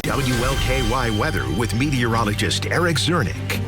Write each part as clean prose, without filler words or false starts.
WLKY weather with meteorologist Eric Zernick.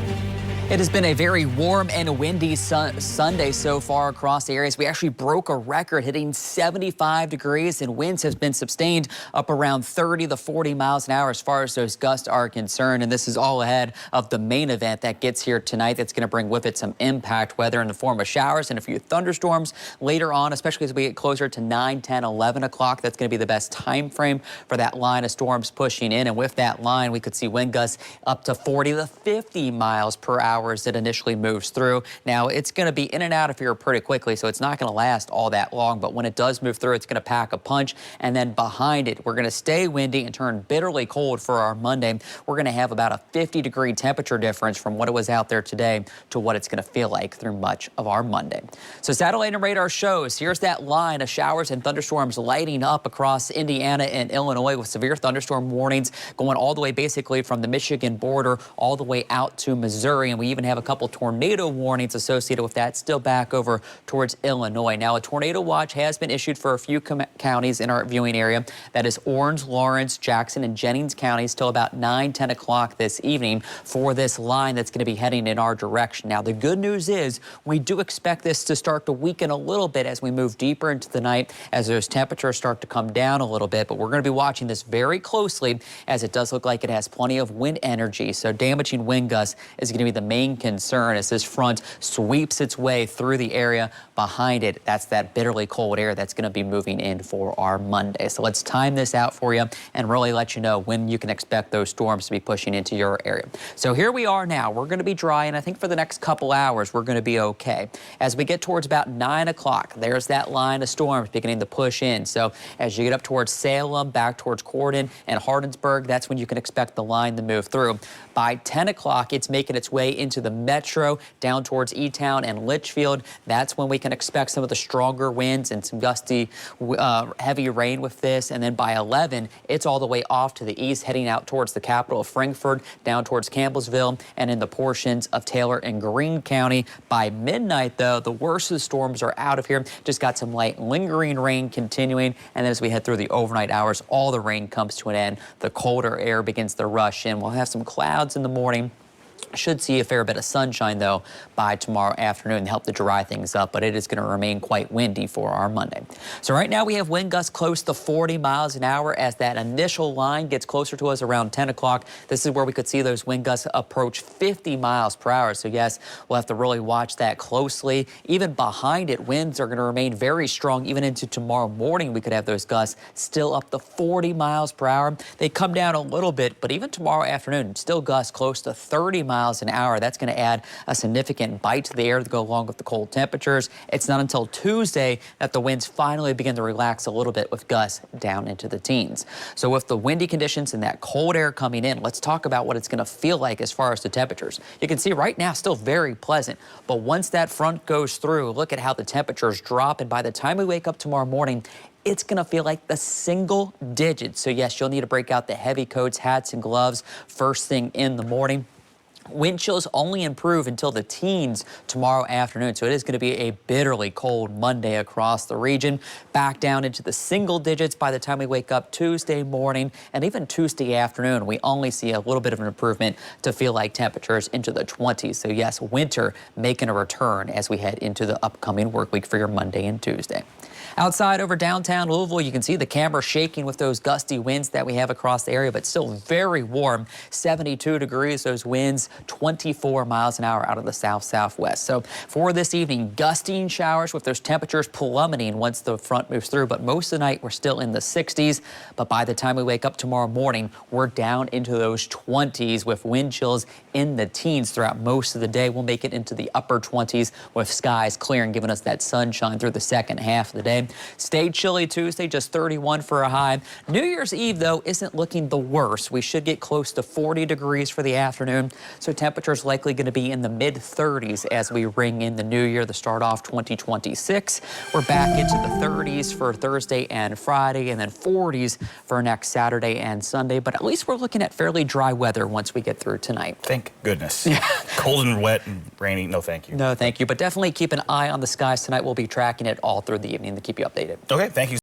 It has been a very warm and windy Sunday so far across the areas. We actually broke a record, hitting 75 degrees, and winds have been sustained up around 30 to 40 miles an hour as far as those gusts are concerned. And this is all ahead of the main event that gets here tonight that's going to bring with it some impact weather in the form of showers and a few thunderstorms later on, especially as we get closer to 9, 10, 11 o'clock. That's going to be the best time frame for that line of storms pushing in. And with that line, we could see wind gusts up to 40 to 50 miles per hour as it initially moves through. Now, it's going to be in and out of here pretty quickly, so it's not going to last all that long. But when it does move through, it's going to pack a punch. And then behind it, we're going to stay windy and turn bitterly cold for our Monday. We're going to have about a 50-degree temperature difference from what it was out there today to what it's going to feel like through much of our Monday. So satellite and radar shows here's that line of showers and thunderstorms lighting up across Indiana and Illinois with severe thunderstorm warnings going all the way basically from the Michigan border all the way out to Missouri. And we even have a couple tornado warnings associated with that still back over towards Illinois. Now, a tornado watch has been issued for a few counties in our viewing area. That is Orange, Lawrence, Jackson, and Jennings counties till about 9, 10 o'clock this evening for this line that's going to be heading in our direction. Now, the good news is we do expect this to start to weaken a little bit as we move deeper into the night, as those temperatures start to come down a little bit. But we're going to be watching this very closely, as it does look like it has plenty of wind energy. So damaging wind gusts is going to be the main concern as this front sweeps its way through the area behind it. That's that bitterly cold air that's going to be moving in for our Monday. So let's time this out for you and really let you know when you can expect those storms to be pushing into your area. So here we are now. We're going to be dry, and I think for the next couple hours, we're going to be okay. As we get towards about 9 o'clock, there's that line of storms beginning to push in. So as you get up towards Salem, back towards Corden and Hardinsburg, that's when you can expect the line to move through. By 10 o'clock, it's making its way into the metro down towards E-Town and Litchfield. That's when we can expect some of the stronger winds and some gusty, heavy rain with this. And then by 11, it's all the way off to the east, heading out towards the capital of Frankfort, down towards Campbellsville, and in the portions of Taylor and Greene County. By midnight, though, the worst of the storms are out of here. Just got some light lingering rain continuing. And then as we head through the overnight hours, all the rain comes to an end. The colder air begins to rush in. We'll have some clouds in the morning. Should see a fair bit of sunshine, though, by tomorrow afternoon to help to dry things up, but it is going to remain quite windy for our Monday. So right now we have wind gusts close to 40 miles an hour as that initial line gets closer to us around 10 o'clock. This is where we could see those wind gusts approach 50 miles per hour. So, yes, we'll have to really watch that closely. Even behind it, winds are going to remain very strong. Even into tomorrow morning, we could have those gusts still up to 40 miles per hour. They come down a little bit, but even tomorrow afternoon, still gusts close to 30 miles an hour. That's going to add a significant bite to the air to go along with the cold temperatures. It's not until Tuesday that the winds finally begin to relax a little bit with gusts down into the teens. So with the windy conditions and that cold air coming in, let's talk about what it's going to feel like as far as the temperatures. You can see right now still very pleasant, but once that front goes through, look at how the temperatures drop, and by the time we wake up tomorrow morning, it's going to feel like the single digits. So yes, you'll need to break out the heavy coats, hats, and gloves first thing in the morning. Wind chills only improve until the teens tomorrow afternoon, so it is going to be a bitterly cold Monday across the region. Back down into the single digits by the time we wake up Tuesday morning, and even Tuesday afternoon, we only see a little bit of an improvement to feel like temperatures into the 20s. So yes, winter making a return as we head into the upcoming work week for your Monday and Tuesday. Outside over downtown Louisville, you can see the camera shaking with those gusty winds that we have across the area, but still very warm, 72 degrees, those winds 24 miles an hour out of the south-southwest. So for this evening, gusting showers with those temperatures plummeting once the front moves through, but most of the night we're still in the 60s. But by the time we wake up tomorrow morning, we're down into those 20s with wind chills in the teens throughout most of the day. We'll make it into the upper 20s with skies clearing, giving us that sunshine through the second half of the day. Stay chilly Tuesday, just 31 for a high. New Year's Eve, though, isn't looking the worst. We should get close to 40 degrees for the afternoon, so temperatures likely going to be in the mid-30s as we ring in the new year to start off 2026. We're back into the 30s for Thursday and Friday, and then 40s for next Saturday and Sunday. But at least we're looking at fairly dry weather once we get through tonight. Thank goodness. Cold and wet and rainy, no thank you. No, thank you. But definitely keep an eye on the skies tonight. We'll be tracking it all through the evening to keep you updated. Okay, thank you.